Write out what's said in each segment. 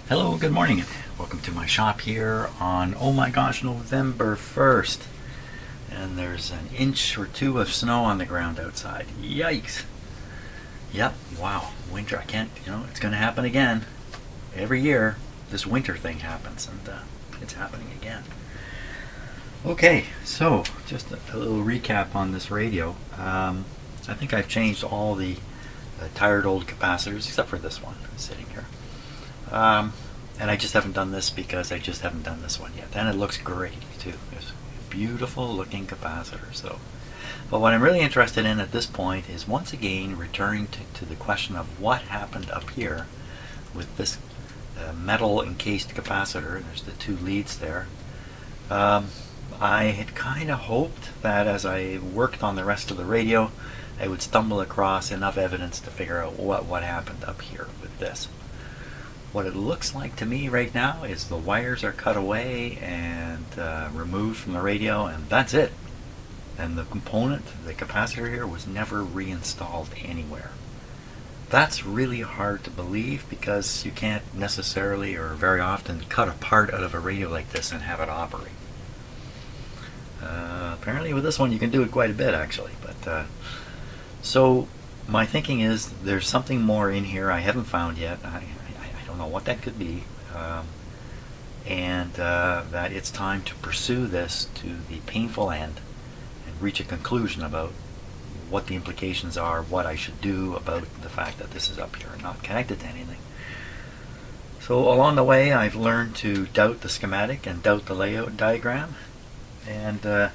Hello, good morning. Welcome to my shop here on, oh my gosh, November 1st. And there's an inch or two of snow on the ground outside. Yikes. Yep, wow, winter, I can't, it's going to happen again. Every year, this winter thing happens, and it's happening again. Okay, so just a little recap on this radio. I think I've changed all the tired old capacitors, except for this one sitting here. And I just haven't done this because I just haven't done this one yet. And it looks great too. It's a beautiful looking capacitor. But what I'm really interested in at this point is once again returning to the question of what happened up here with this metal encased capacitor. There's the two leads there. I had kind of hoped that as I worked on the rest of the radio, I would stumble across enough evidence to figure out what happened up here with this. What it looks like to me right now is the wires are cut away and removed from the radio, and that's it. And the component, the capacitor here, was never reinstalled anywhere. That's really hard to believe because you can't necessarily or very often cut a part out of a radio like this and have it operate. Apparently with this one you can do it quite a bit actually. But so my thinking is there's something more in here I haven't found yet. I don't know what that could be, and that it's time to pursue this to the painful end and reach a conclusion about what the implications are, what I should do about the fact that this is up here and not connected to anything. So along the way I've learned to doubt the schematic and doubt the layout diagram, and I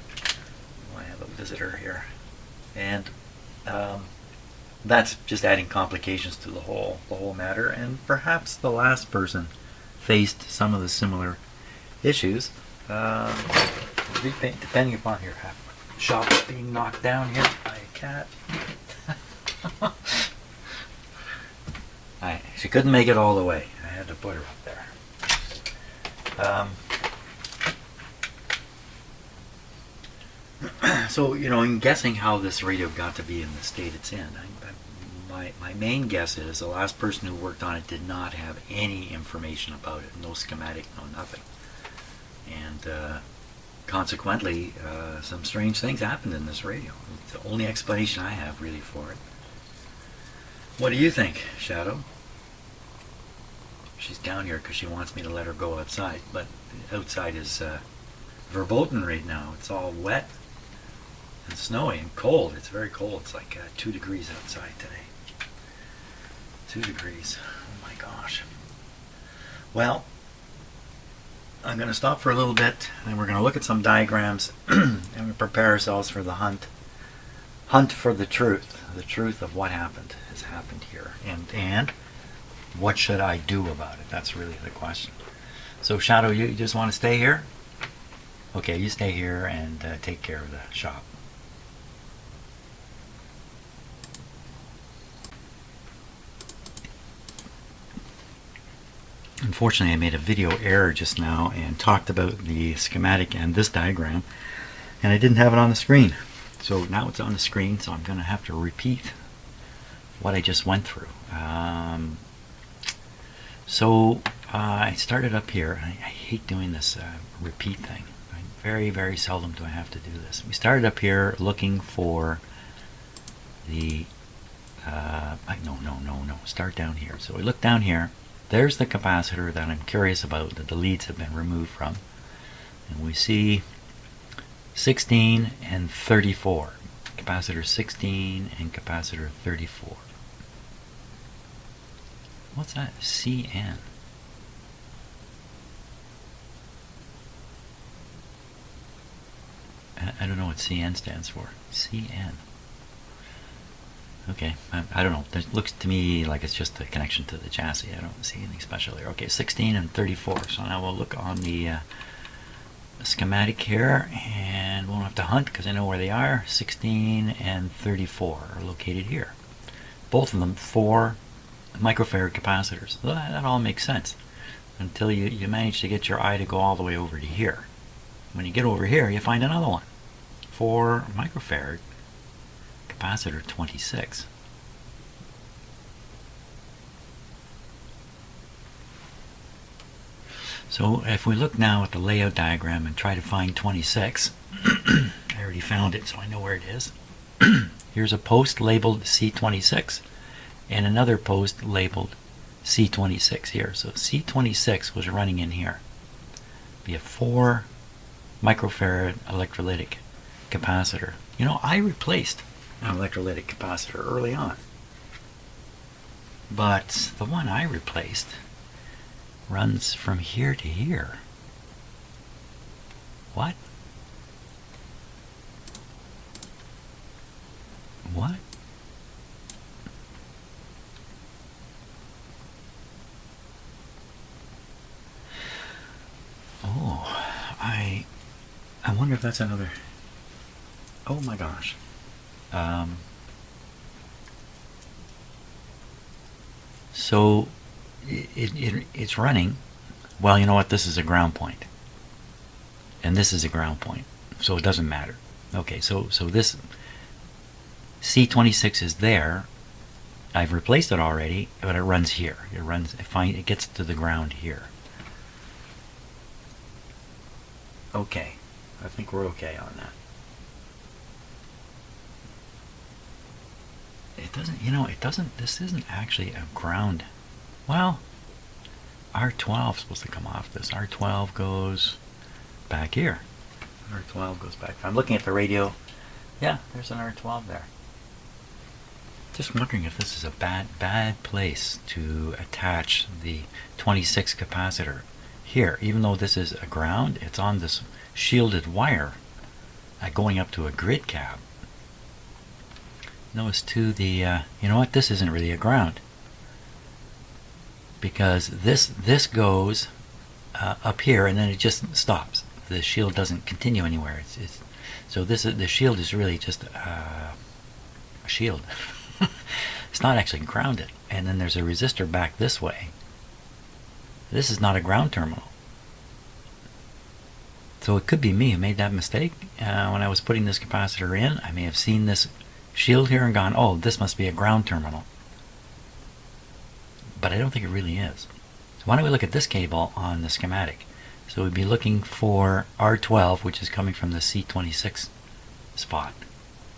have a visitor here, and that's just adding complications to the whole matter, and perhaps the last person faced some of the similar issues. Depending upon your shop being knocked down here by a cat. She couldn't make it all the way. I had to put her up there. So, in guessing how this radio got to be in the state it's in, my main guess is the last person who worked on it did not have any information about it, no schematic, no nothing. And consequently, some strange things happened in this radio. It's the only explanation I have really for it. What do you think, Shadow? She's down here because she wants me to let her go outside, but outside is verboten right now. It's all wet and snowy and cold. It's very cold. It's like 2 degrees outside today. 2 degrees. Oh my gosh. Well, I'm going to stop for a little bit, and we're going to look at some diagrams and we prepare ourselves for the hunt for the truth of what has happened here, and what should I do about it. That's really the question. So Shadow, you just want to stay here? Okay, you stay here and take care of the shop. Unfortunately, I made a video error just now and talked about the schematic and this diagram, and I didn't have it on the screen. So now it's on the screen, so I'm going to have to repeat what I just went through. I started up here. I hate doing this repeat thing. Very, very seldom do I have to do this. We started up here looking for the... no. Start down here. So we look down here. There's the capacitor that I'm curious about, that the leads have been removed from. And we see 16 and 34. Capacitor 16 and capacitor 34. What's that? CN. I don't know what CN stands for. CN. Okay, I don't know. It looks to me like it's just a connection to the chassis. I don't see anything special here. Okay, 16 and 34. So now we'll look on the schematic here, and won't have to hunt because I know where they are. 16 and 34 are located here. Both of them 4 microfarad capacitors. Well, that all makes sense until you manage to get your eye to go all the way over to here. When you get over here, you find another one. 4 microfarad capacitor 26. So if we look now at the layout diagram and try to find 26, I already found it, so I know where it is. Here's a post labeled C26 and another post labeled C26 here. So C26 was running in here. Be a 4 microfarad electrolytic capacitor. You know, I replaced an electrolytic capacitor early on, but the one I replaced runs from here to here. What? What? Oh, I wonder if that's another. Oh my gosh. So it's running. Well, you know what? This is a ground point, and this is a ground point, so it doesn't matter. Okay, so this C26 is there. I've replaced it already, but it runs here. It gets to the ground here. Okay, I think we're okay on that. It doesn't, you know, it doesn't, this isn't actually a ground. Well, R12 is supposed to come off this. R12 goes back here. R12 goes back. I'm looking at the radio. Yeah, there's an R12 there. Just wondering if this is a bad place to attach the 26 capacitor. Here, even though this is a ground, it's on this shielded wire going up to a grid cab. Notice too the, you know what, this isn't really a ground, because this goes up here and then it just stops. The shield doesn't continue anywhere. So the shield is really just a shield. It's not actually grounded. And then there's a resistor back this way. This is not a ground terminal. So it could be me who made that mistake. When I was putting this capacitor in, I may have seen this shield here and gone, oh, this must be a ground terminal. But I don't think it really is. So why don't we look at this cable on the schematic? So we'd be looking for R12, which is coming from the C26 spot.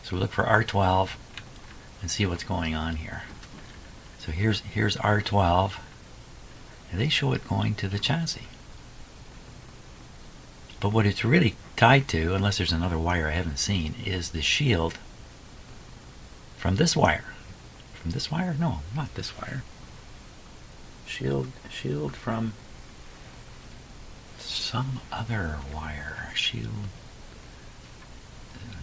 So we look for R12 and see what's going on here. So here's R12, and they show it going to the chassis. But what it's really tied to, unless there's another wire I haven't seen, is the shield from this wire. From this wire? No, not this wire. Shield from some other wire. Shield.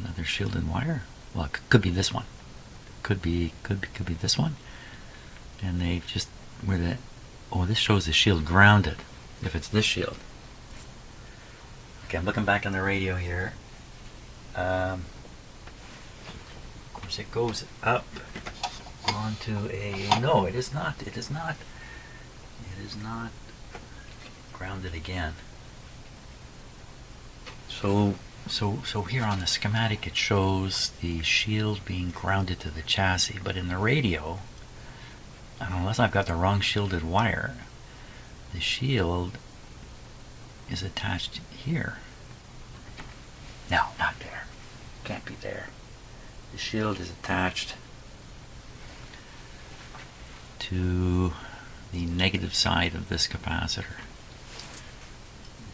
Another shielded wire? Well, it could be this one. Could be this one. And they just this shows the shield grounded. If it's this shield. Okay, I'm looking back on the radio here. Of course, it goes up onto a. No, it is not. It is not. It is not grounded again. So here on the schematic it shows the shield being grounded to the chassis, but in the radio, unless I've got the wrong shielded wire, the shield is attached here. No, not there. Can't be there. The shield is attached to the negative side of this capacitor.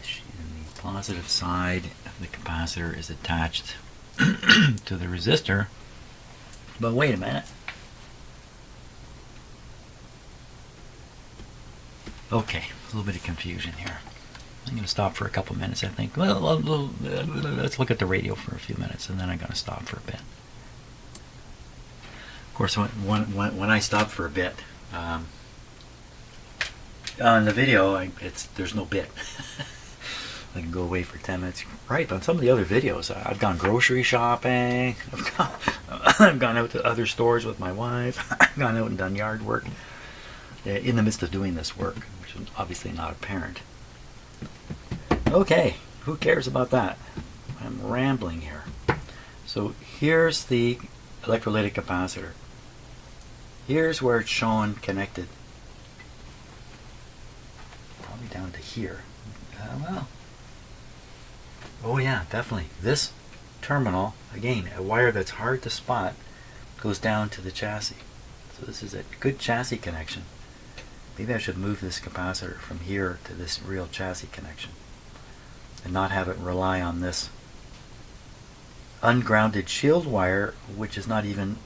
The positive side of the capacitor is attached to the resistor. But wait a minute. Okay, a little bit of confusion here. I'm going to stop for a couple minutes, I think. Well, let's look at the radio for a few minutes, and then I'm going to stop for a bit. Of course, when I stop for a bit, on the video, there's no bit. I can go away for 10 minutes. Right, on some of the other videos, I've gone grocery shopping. I've gone out to other stores with my wife. I've gone out and done yard work in the midst of doing this work, which is obviously not apparent. Okay, who cares about that? I'm rambling here. So here's the electrolytic capacitor. Here's where it's shown connected. probably down to here. Well, oh yeah, definitely. This terminal, again, a wire that's hard to spot, goes down to the chassis. So this is a good chassis connection. Maybe I should move this capacitor from here to this real chassis connection and not have it rely on this ungrounded shield wire, which is not even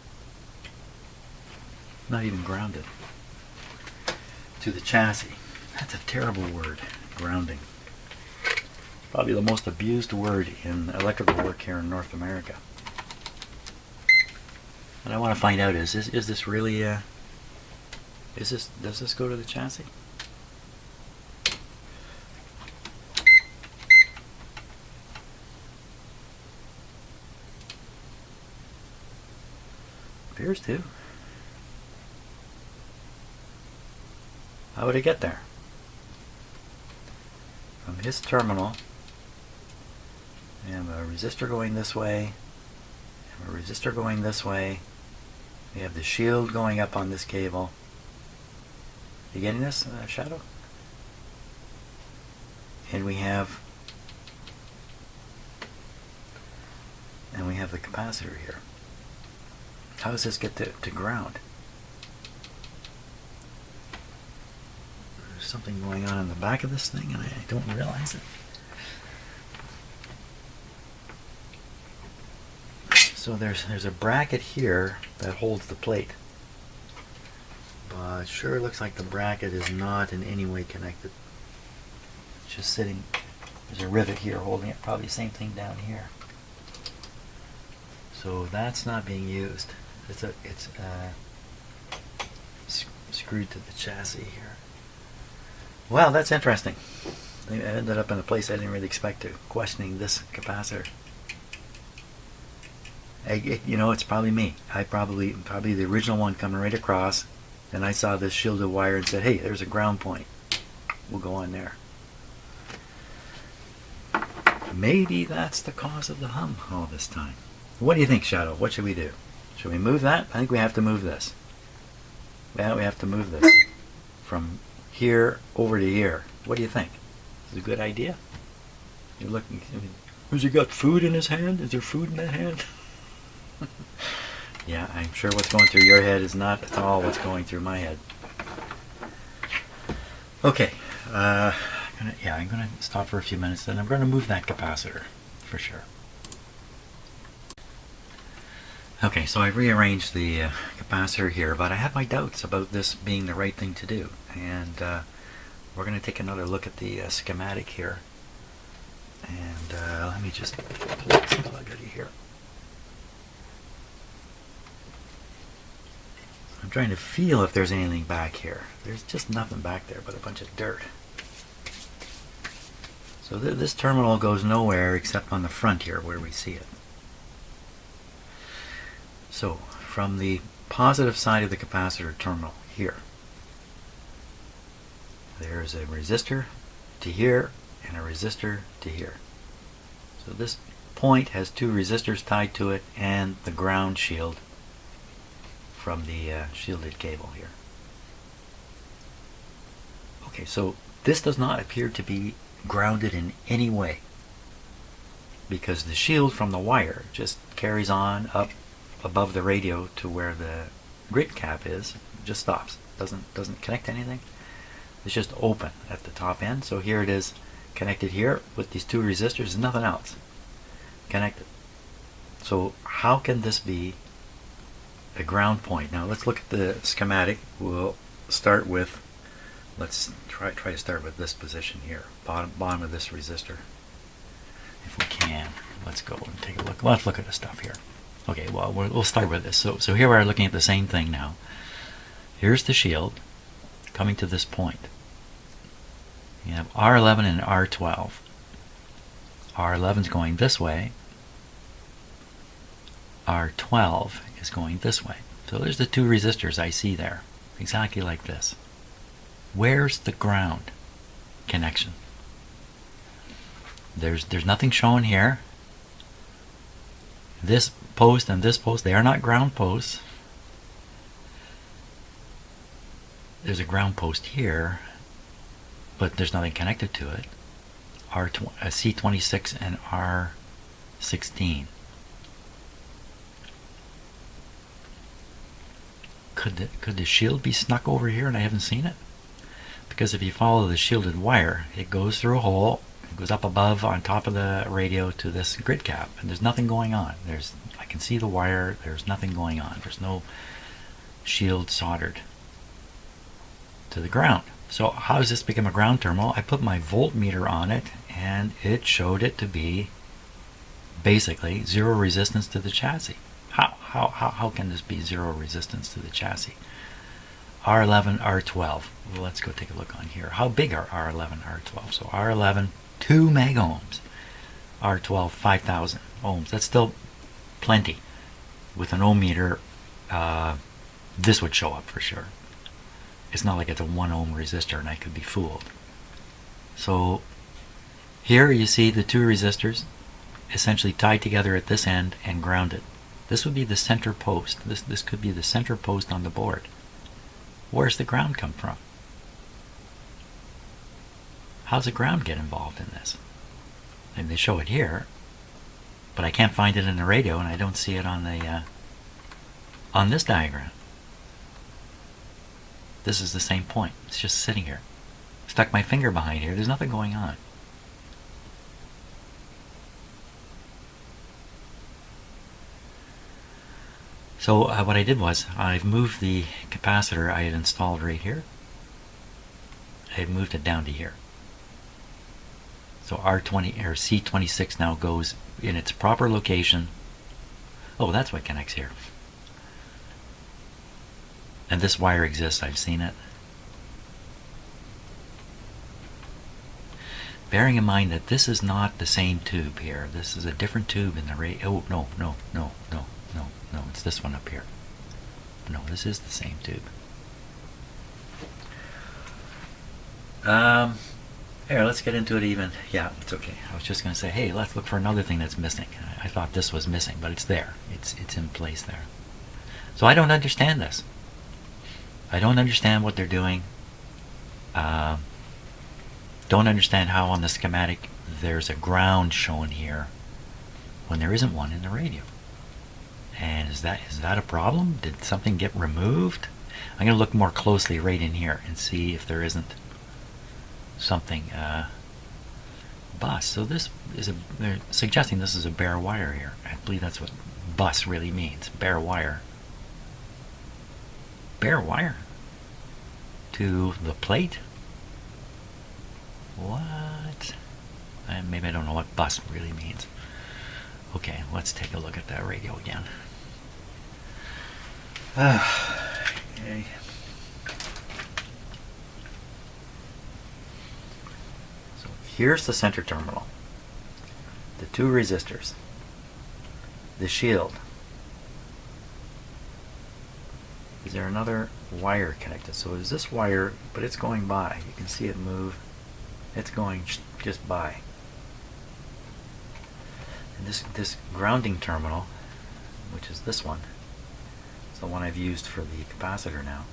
grounded to the chassis. That's a terrible word, grounding. Probably the most abused word in electrical work here in North America. What I want to find out is this really does this go to the chassis? Appears to. How would it get there? From his terminal, we have a resistor going this way, and a resistor going this way. We have the shield going up on this cable. You getting this, Shadow? And we have the capacitor here. How does this get to ground? There's something going on in the back of this thing and I don't realize it. So there's a bracket here that holds the plate. But it sure looks like the bracket is not in any way connected. It's just sitting, there's a rivet here holding it, probably the same thing down here. So that's not being used. It's screwed to the chassis here. Well, that's interesting. I ended up in a place I didn't really expect to, questioning this capacitor. You know, it's probably me. I probably the original one coming right across, and I saw this shielded wire and said, hey, there's a ground point. We'll go on there. Maybe that's the cause of the hum all this time. What do you think, Shadow? What should we do? Should we move that? I think we have to move this. Yeah, we have to move this from here over to here. What do you think? Is it a good idea? You're looking. I mean, has he got food in his hand? Is there food in that hand? Yeah, I'm sure what's going through your head is not at all what's going through my head. Okay, I'm going to stop for a few minutes, then I'm going to move that capacitor for sure. Okay, so I rearranged the capacitor here, but I have my doubts about this being the right thing to do, and we're going to take another look at the schematic here. And let me just pull this plug out of here. I'm trying to feel if there's anything back here. There's just nothing back there but a bunch of dirt. So this terminal goes nowhere except on the front here where we see it. So from the positive side of the capacitor terminal here, there's a resistor to here and a resistor to here. So this point has two resistors tied to it and the ground shield from the shielded cable here. Okay, so this does not appear to be grounded in any way because the shield from the wire just carries on up above the radio to where the grid cap is, just stops, doesn't connect to anything. It's just open at the top end. So here it is connected here with these two resistors, nothing else connected. So how can this be a ground point? Now let's look at the schematic. We'll start with, let's try to start with this position here, bottom of this resistor. If we can, let's go and take a look. Let's look at the stuff here. Okay, well, we'll start with this. So here we are looking at the same thing now. Here's the shield coming to this point. You have R11 and R12. R11 is going this way. R12 is going this way. So there's the two resistors I see there, exactly like this. Where's the ground connection? There's nothing shown here. This post and this post, they are not ground posts. There's a ground post here, but there's nothing connected to it. C26 and R16. Could the shield be snuck over here and I haven't seen it? Because if you follow the shielded wire, it goes through a hole, it goes up above on top of the radio to this grid cap, and there's nothing going on. I can see the wire, there's nothing going on. There's no shield soldered to the ground. So how does this become a ground terminal? I put my voltmeter on it and it showed it to be basically zero resistance to the chassis. How can this be zero resistance to the chassis? R11, R12. Well, let's go take a look on here. How big are R11, R12? So R11, 2 meg ohms. R12, 5,000 ohms. That's still plenty. With an ohm meter, this would show up for sure. It's not like it's a 1 ohm resistor and I could be fooled. So here you see the two resistors essentially tied together at this end and grounded. This would be the center post. This could be the center post on the board. Where's the ground come from? How's the ground get involved in this? And they show it here, but I can't find it in the radio, and I don't see it on the on this diagram. This is the same point. It's just sitting here. Stuck my finger behind here. There's nothing going on. So what I did was I've moved the capacitor I had installed right here. I've moved it down to here. So R20 or C26 now goes in its proper location. Oh, that's what connects here. And this wire exists. I've seen it. Bearing in mind that this is not the same tube here. This is a different tube in the radio. Oh, no. No, it's this one up here. No, this is the same tube. Here, let's get into it even. Yeah, it's okay. I was just going to say, hey, let's look for another thing that's missing. I thought this was missing, but it's there. It's in place there. So I don't understand this. I don't understand what they're doing. Don't understand how on the schematic there's a ground shown here when there isn't one in the radio. And is that a problem? Did something get removed? I'm going to look more closely right in here and see if there isn't something bus. So this is they're suggesting this is a bare wire here. I believe that's what bus really means. Bare wire. Bare wire to the plate? What? Maybe I don't know what bus really means. Okay, let's take a look at that radio again. Okay. So here's the center terminal. The two resistors. The shield. Is there another wire connected? So is this wire, but it's going by. You can see it move. It's going just by. And this grounding terminal, which is this one, is the one I've used for the capacitor now.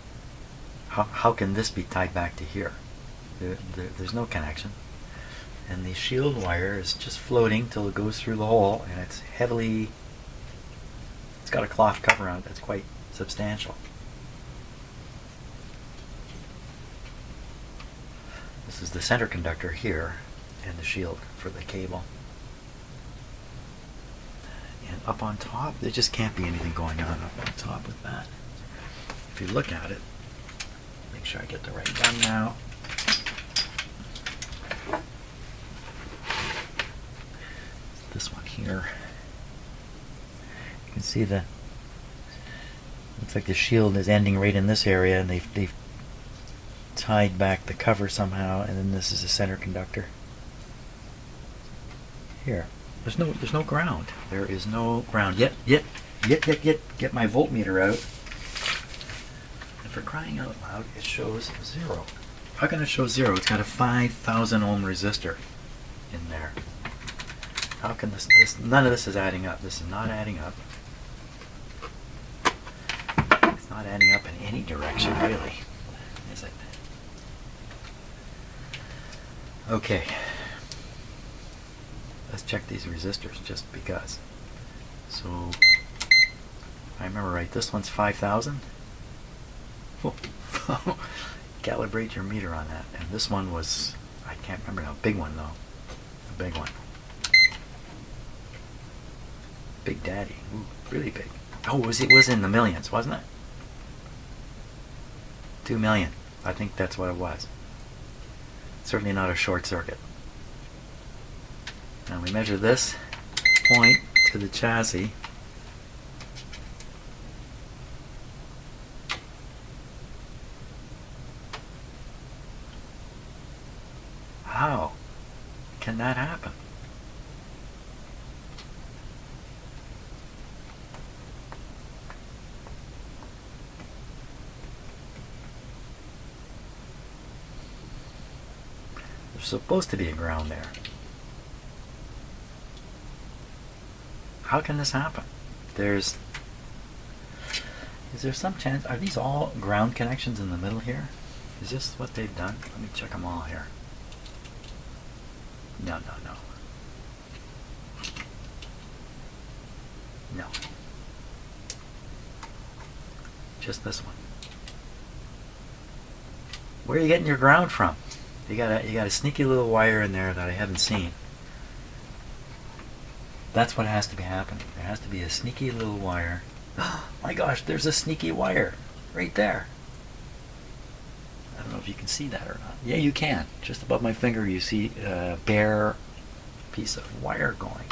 How can this be tied back to here? There's no connection. And the shield wire is just floating till it goes through the hole, and it's got a cloth cover on it that's quite substantial. This is the center conductor here, and the shield for the cable. And up on top, there just can't be anything going on up on top with that. If you look at it, make sure I get the right gun now. This one here. You can see looks like the shield is ending right in this area, and they've tied back the cover somehow, and then this is the center conductor. Here. There's no ground. There is no ground. Get my voltmeter out. And for crying out loud, it shows 0. How can it show 0? It's got a 5,000 ohm resistor in there. How can this none of this is adding up. This is not adding up. It's not adding up in any direction, really. Is it? Okay, let's check these resistors just because. So, if I remember right, this one's 5,000. Calibrate your meter on that. And this one was, I can't remember now, big one though. A big one. Big Daddy. Ooh, really big. Oh, it was in the millions, wasn't it? 2 million. I think that's what it was. Certainly not a short circuit. Now we measure this point to the chassis. How can that happen? There's supposed to be a ground there. How can this happen? Is there some chance, are these all ground connections in the middle here? Is this what they've done? Let me check them all here. No. No. Just this one. Where are you getting your ground from? You got a sneaky little wire in there that I haven't seen. That's what has to be happening. There has to be a sneaky little wire. Oh my gosh, there's a sneaky wire right there. I don't know if you can see that or not. Yeah, you can. Just above my finger you see a bare piece of wire going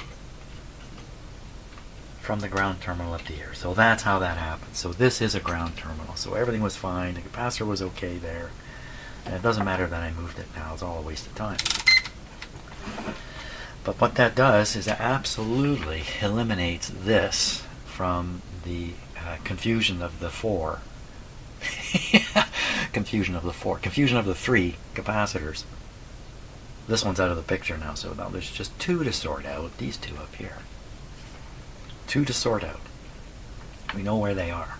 from the ground terminal up to here. So that's how that happens. So this is a ground terminal. So everything was fine. The capacitor was okay there. And it doesn't matter that I moved it now. It's all a waste of time. But what that does is it absolutely eliminates this from the confusion of the four. Confusion of the three capacitors. This one's out of the picture now, so now there's just two to sort out. These two up here. Two to sort out. We know where they are.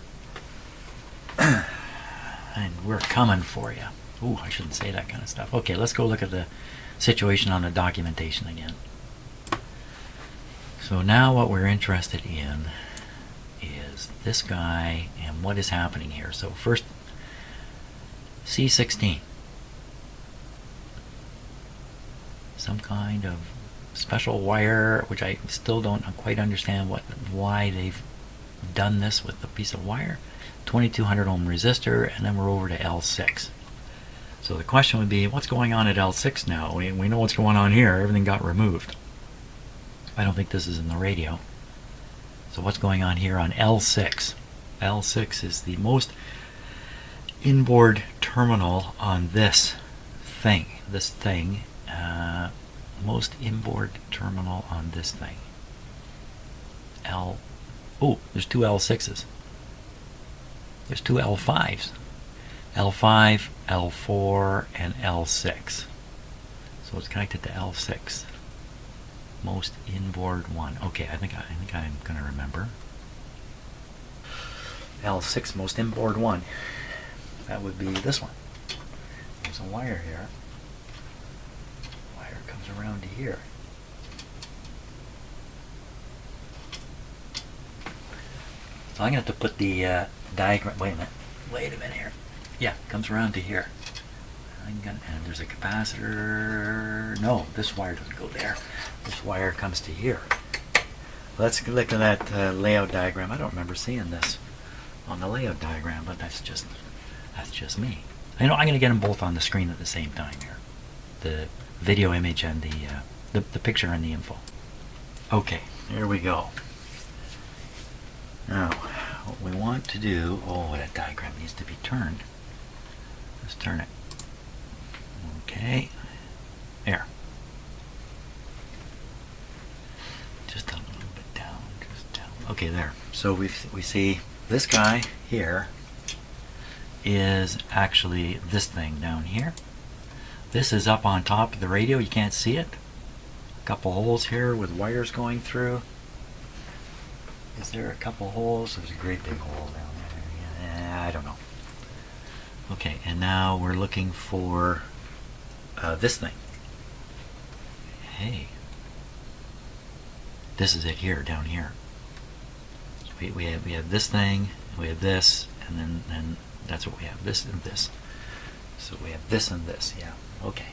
And we're coming for you. Ooh, I shouldn't say that kind of stuff. Okay, let's go look at the situation on the documentation again. So now what we're interested in is this guy and what is happening here. So first, C16. Some kind of special wire, which I still don't quite understand why they've done this with a piece of wire. 2200 ohm resistor, and then we're over to L6. So the question would be, what's going on at L6 now? We know what's going on here. Everything got removed. I don't think this is in the radio. So what's going on here on L6? L6 is the most inboard terminal on this thing. Most inboard terminal on this thing. Oh, there's two L6s. There's two L5s. L5, L4, and L6. So it's connected to L6. Most inboard one. Okay, I think I'm gonna remember. L6 most inboard one. That would be this one. There's a wire here. Wire comes around to here. So I'm gonna have to put the diagram. Wait a minute here. Yeah, comes around to here. And there's a capacitor. No, this wire doesn't go there. This wire comes to here. Let's look at that layout diagram. I don't remember seeing this on the layout diagram, but that's just me. I know I'm going to get them both on the screen at the same time here. The video image and the picture and the info. Okay, here we go. Now, what we want to do, that diagram needs to be turned. Let's turn it. Okay, there. Just a little bit down, just down. Okay, there. So we see this guy here is actually this thing down here. This is up on top of the radio. You can't see it. A couple holes here with wires going through. Is there a couple holes? There's a great big hole down there. Yeah, I don't know. Okay, and now we're looking for this thing. hey, this is it here, down here. We have this thing, we have this, and then that's what we have, this and this. So we have this and this, yeah, okay.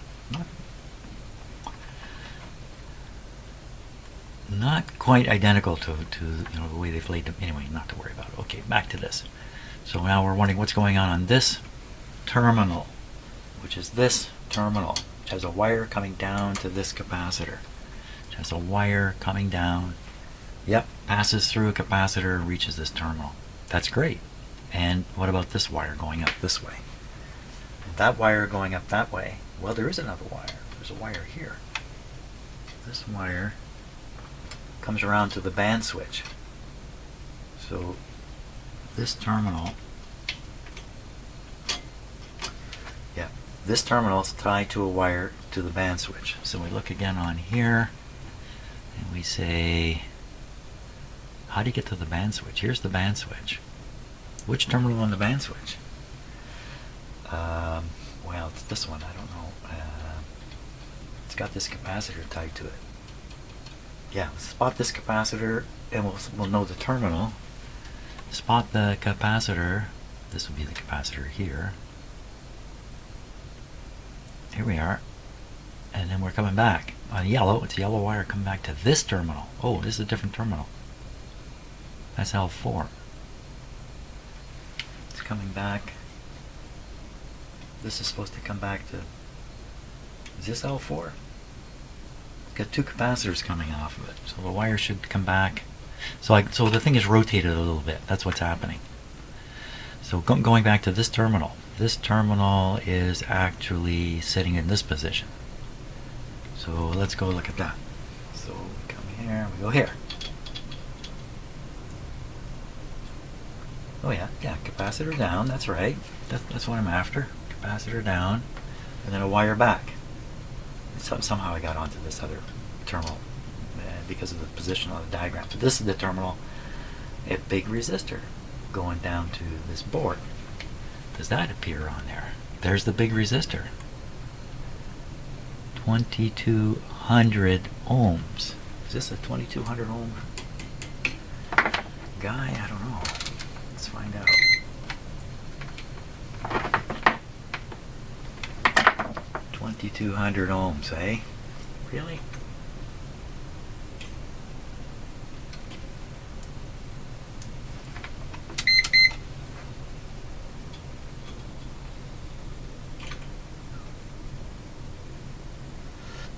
Not quite identical to the way they've laid them. Anyway, not to worry about it. Okay, back to this. So now we're wondering what's going on this terminal, which is this terminal, which has a wire coming down to this capacitor. Which has a wire coming down. Yep, passes through a capacitor, reaches this terminal. That's great. And what about this wire going up this way? That wire going up that way, well, there is another wire. There's a wire here. This wire comes around to the band switch. So this terminal, yeah, this terminal is tied to a wire to the band switch. So we look again on here and we say, how do you get to the band switch? Here's the band switch. Which terminal on the band switch? Well, it's this one, I don't know. It's got this capacitor tied to it. Yeah, spot this capacitor and we'll know the terminal. Spot the capacitor. This will be the capacitor here. Here we are. And then we're coming back. On yellow, it's a yellow wire coming back to this terminal. Oh, this is a different terminal. That's L4. It's coming back. This is supposed to come back to... Is this L4? Got two capacitors coming off of it, so the wire should come back. So the thing is rotated a little bit. That's what's happening. So going back to this terminal is actually sitting in this position. So let's go look at that. So we come here, we go here. Oh yeah, capacitor down. That's right. That's what I'm after. Capacitor down, and then a wire back. Somehow I got onto this other terminal because of the position on the diagram. But this is the terminal, a big resistor going down to this board. Does that appear on there? There's the big resistor. 2200 ohms. Is this a 2200 ohm guy? I don't know. Let's find out. 2200 ohms, eh? Really?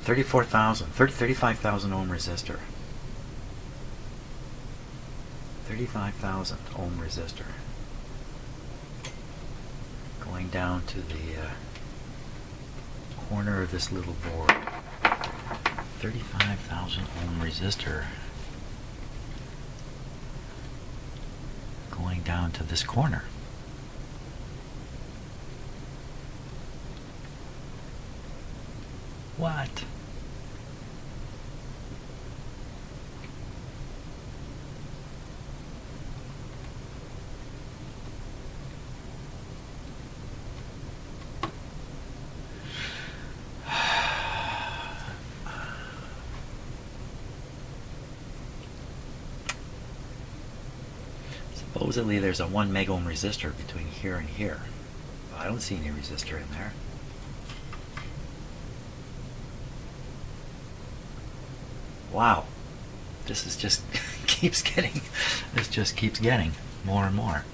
$35,000 ohm resistor. 35,000 ohm resistor. Going down to the corner of this little board. 35,000 ohm resistor going down to this corner. What? Supposedly there's a 1 mega ohm resistor between here and here. I don't see any resistor in there. Wow. This is just keeps getting more and more.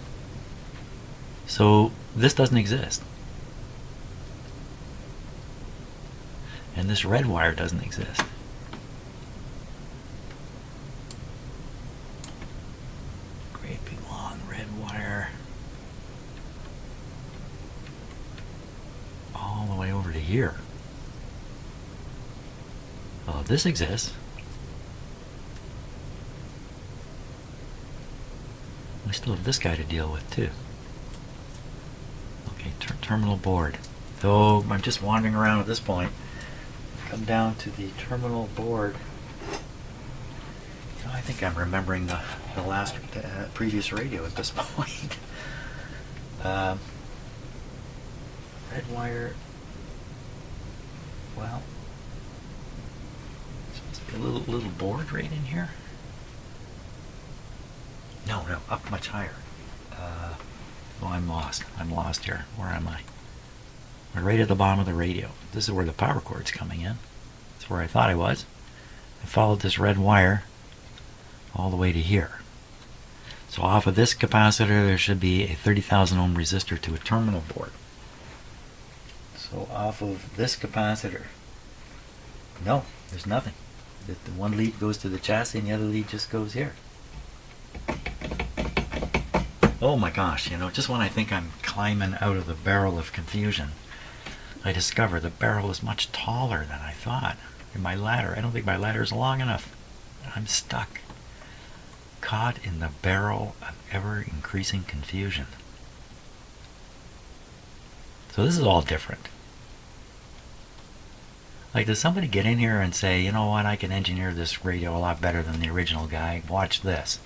So this doesn't exist. And this red wire doesn't exist. Great big long red wire. All the way over to here. Well, if this exists, we still have this guy to deal with too. Okay, terminal board. So I'm just wandering around at this point. Come down to the terminal board. I think I'm remembering the last previous radio at this point. Red wire. Well, a little board right in here. No, up much higher. Oh, I'm lost. I'm lost here. Where am I? We're right at the bottom of the radio. This is where the power cord's coming in. That's where I thought I was. I followed this red wire all the way to here. So off of this capacitor, there should be a 30,000 ohm resistor to a terminal board. So off of this capacitor, no, there's nothing. The one lead goes to the chassis and the other lead just goes here. Oh my gosh, just when I think I'm climbing out of the barrel of confusion, I discover the barrel is much taller than I thought. And my ladder, I don't think my ladder is long enough. I'm stuck, caught in the barrel of ever-increasing confusion. So this is all different. Like, does somebody get in here and say, you know what, I can engineer this radio a lot better than the original guy. Watch this.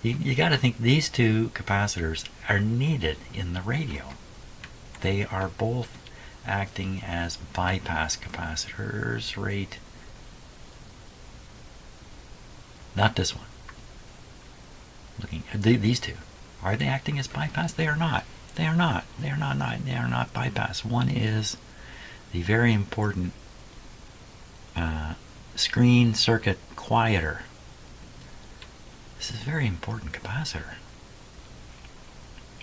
You got to think these two capacitors are needed in the radio. They are both acting as bypass capacitors, right? Not this one. Looking at these two. Are they acting as bypass? They are not. They are not. They are not. They are not bypass. One is the very important screen circuit quieter. This is a very important capacitor.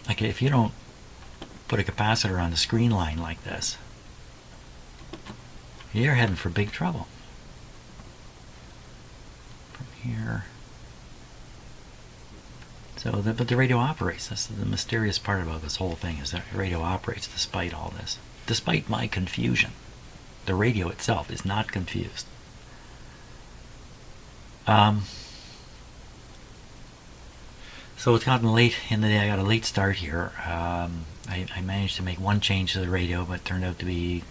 Like, if you don't put a capacitor on the screen line like this, you're heading for big trouble. From here. So, but the radio operates. That's the mysterious part about this whole thing, is that the radio operates despite all this. Despite my confusion. The radio itself is not confused. So it's gotten late in the day. I got a late start here. I managed to make one change to the radio, but it turned out to be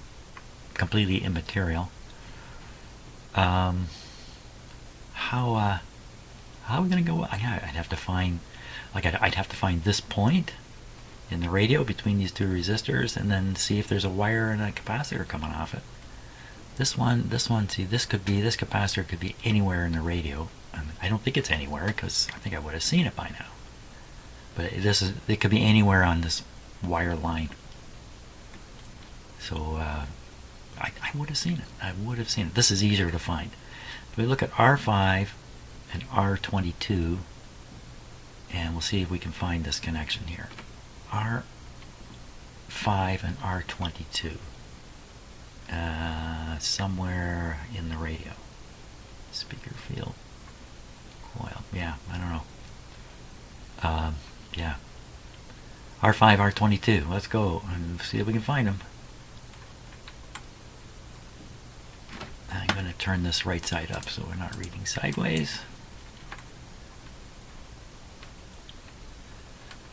completely immaterial. How are we gonna go? I'd have to find, I'd have to find this point in the radio between these two resistors, and then see if there's a wire and a capacitor coming off it. This one. See, this capacitor could be anywhere in the radio. I don't think it's anywhere, because I think I would have seen it by now. But it could be anywhere on this wire line. So I would have seen it. I would have seen it. This is easier to find. If we look at R5 and R22, and we'll see if we can find this connection here. R5 and R22. Somewhere in the radio. Speaker field. Coil. Yeah, I don't know. Yeah. R5, R22. Let's go and see if we can find them. I'm going to turn this right side up so we're not reading sideways.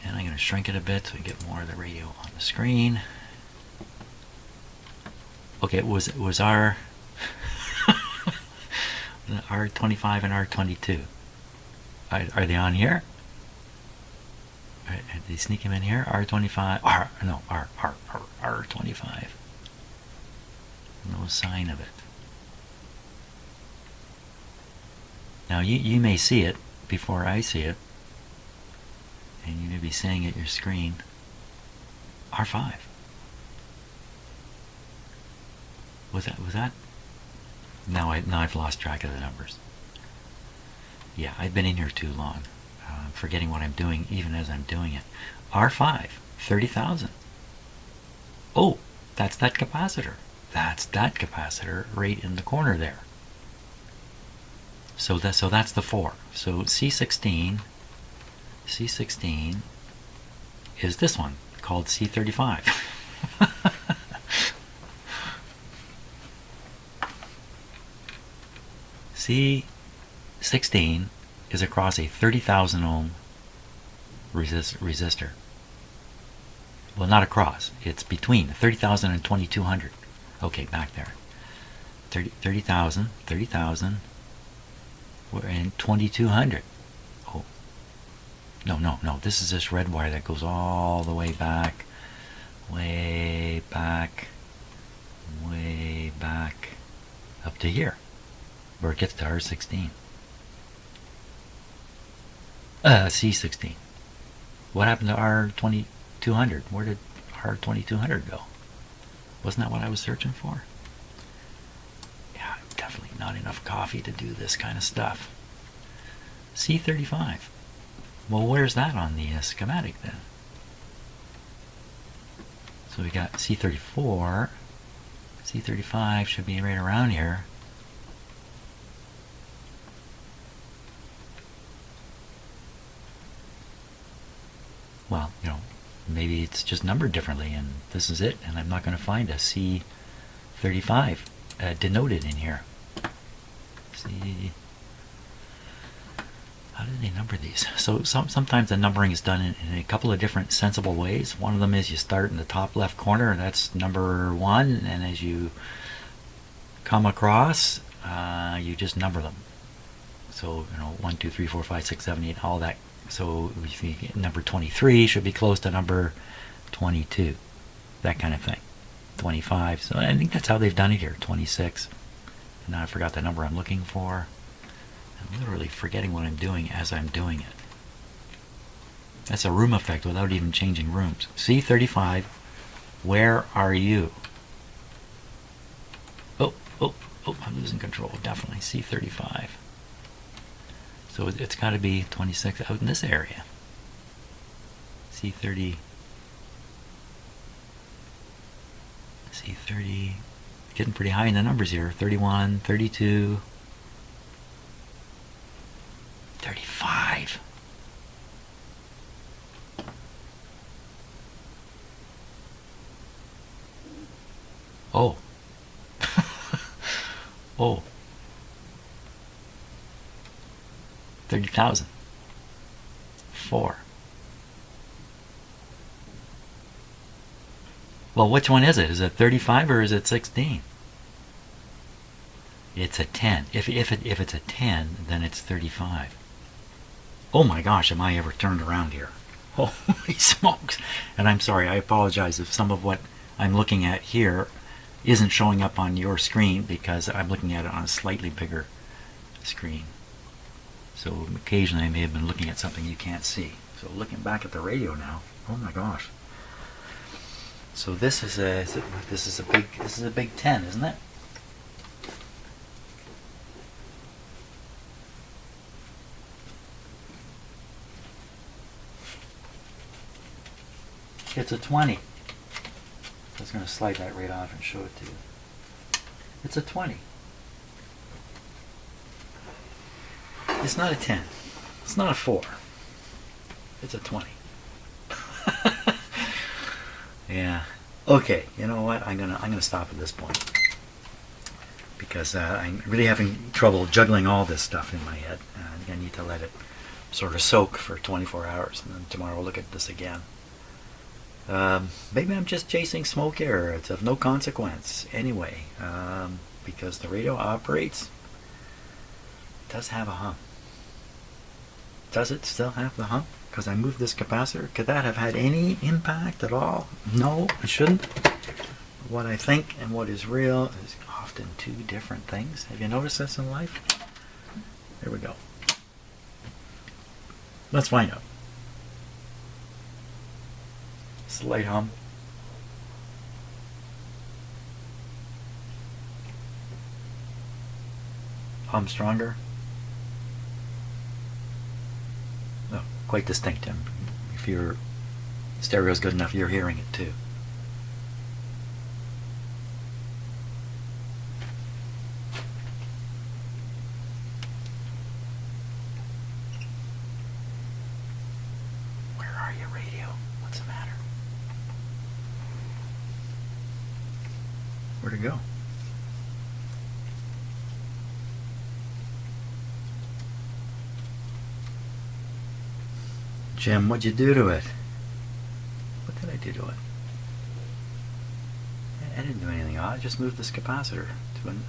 And I'm going to shrink it a bit so we get more of the radio on the screen. Okay, it was R R25 and R22. Are they on here? Did they sneak him in here? R25, R25. No sign of it. Now you may see it before I see it, and you may be saying at your screen, R5. Was that? Now I've lost track of the numbers. Yeah, I've been in here too long. Forgetting what I'm doing even as I'm doing it. R5, 30,000. Oh, that's that capacitor. That's that capacitor right in the corner there. So that's the 4. So C16 is this one called C35. C16 is across a 30,000 ohm resistor. Well, not across. It's between 30,000 and 2200. Okay, back there. 30,000, we're in 2200. Oh. No. This is this red wire that goes all the way back, way back, up to here. where it gets to R16. C16. What happened to R2200? Where did R2200 go? Wasn't that what I was searching for? Yeah, definitely not enough coffee to do this kind of stuff. C35. Well, where's that on the schematic then? So we got C34. C35 should be right around here. Well, maybe it's just numbered differently and this is it, and I'm not going to find a C35 denoted in here. How do they number these? So sometimes the numbering is done in a couple of different sensible ways. One of them is you start in the top left corner, and that's number 1, and as you come across, you just number them. So 1, 2, 3, 4, 5, 6, 7, 8, all that. So if you get number 23 should be close to number 22, that kind of thing. 25. So I think that's how they've done it here. 26. And now I forgot the number I'm looking for. I'm literally forgetting what I'm doing as I'm doing it. That's a room effect without even changing rooms. C35, where are you? Oh, I'm losing control. Definitely C35. So it's got to be 26 out in this area. C30. Getting pretty high in the numbers here. 31, 32, 35. Oh. Oh. 30,000. 4. Well, which one is it? Is it 35 or is it 16? It's a 10. If it's a 10, then it's 35. Oh my gosh, am I ever turned around here? Holy smokes. And I'm sorry, I apologize if some of what I'm looking at here isn't showing up on your screen because I'm looking at it on a slightly bigger screen. So occasionally I may have been looking at something you can't see. So looking back at the radio now, oh my gosh. So this is a big 10, isn't it? It's a 20. I was going to slide that right off and show it to you. It's a 20. It's not a 10. It's not a 4. It's a 20. Yeah. Okay. You know what? I'm gonna stop at this point because I'm really having trouble juggling all this stuff in my head. I think I need to let it sort of soak for 24 hours, and then tomorrow we'll look at this again. Maybe I'm just chasing smoke here. It's of no consequence anyway, because the radio operates. It does have a hum. Does it still have the hump? Because I moved this capacitor. Could that have had any impact at all? No, it shouldn't. What I think and what is real is often two different things. Have you noticed this in life? There we go. Let's find out. Slight hum. Hum stronger. No, quite distinct. If your stereo's good enough, you're hearing it too. Where are you, radio? What's the matter? Where'd it go? Jim, what'd you do to it? What did I do to it? I didn't do anything odd. I just moved this capacitor to an...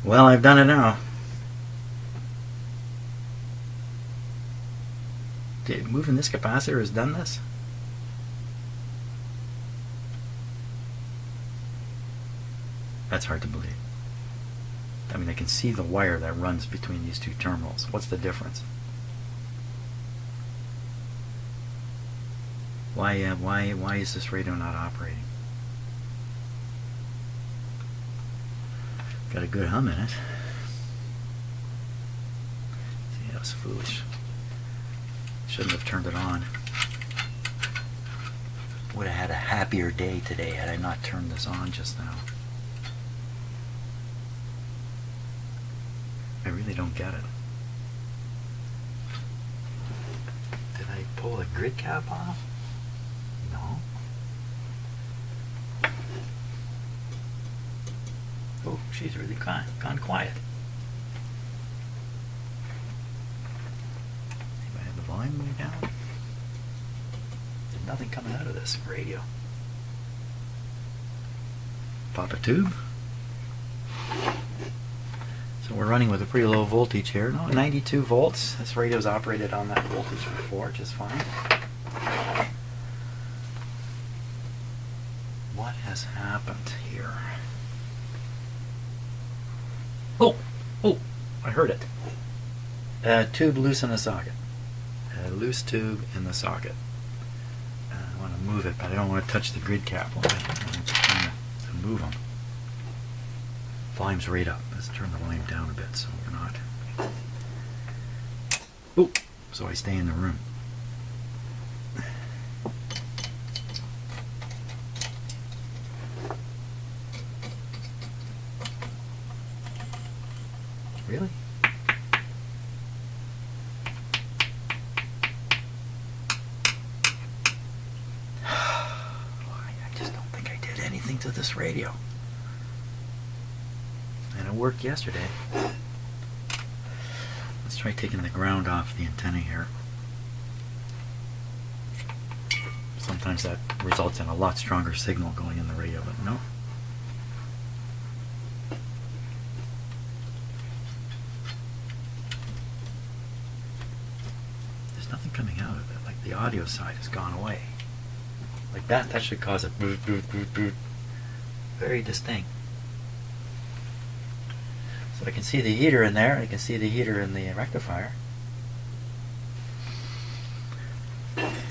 Well, I've done it now. Moving this capacitor has done this? That's hard to believe. I mean, I can see the wire that runs between these two terminals. What's the difference? Why is this radio not operating? Got a good hum in it. See, that was foolish. Shouldn't have turned it on. Would have had a happier day today had I not turned this on just now. I really don't get it. Did I pull the grid cap off? No. Oh, she's really gone quiet. Anybody have the volume way down? There's nothing coming out of this radio. Pop a tube. So we're running with a pretty low voltage here. No, 92 volts. This radio's operated on that voltage before, just fine. What has happened here? Oh, I heard it. Tube loose in the socket. Loose tube in the socket. I want to move it, but I don't want to touch the grid cap while I'm trying to move them. Volume's right up. Let's turn the volume down a bit so we're not. Ooh, so I stay in the room. Really? I just don't think I did anything to this radio. And it worked yesterday. Let's try taking the ground off the antenna here. Sometimes that results in a lot stronger signal going in the radio, but no. There's nothing coming out of it. Like the audio side has gone away. Like that should cause a boot, boot, boot, boot. Very distinct. So I can see the heater in there. I can see the heater in the rectifier.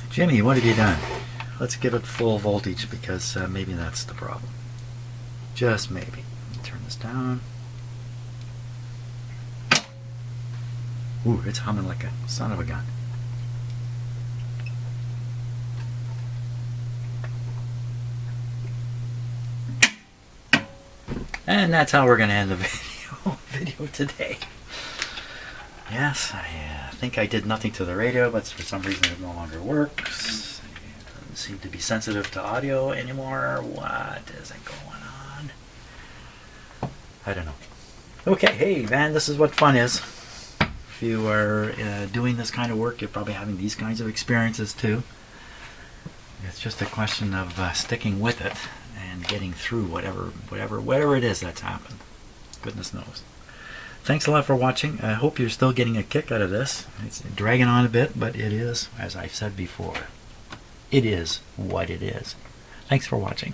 Jimmy, what have you done? Let's give it full voltage because maybe that's the problem. Just maybe. Let me turn this down. Ooh, it's humming like a son of a gun. And that's how we're going to end the video today. Yes, I think I did nothing to the radio, but for some reason it no longer works. It doesn't seem to be sensitive to audio anymore. What is going on? I don't know. Okay, hey man, this is what fun is. If you are doing this kind of work, you're probably having these kinds of experiences too. It's just a question of sticking with it and getting through whatever it is that's happened. Goodness knows. Thanks a lot for watching. I hope you're still getting a kick out of this. It's dragging on a bit, but it is, as I've said before, it is what it is. Thanks for watching.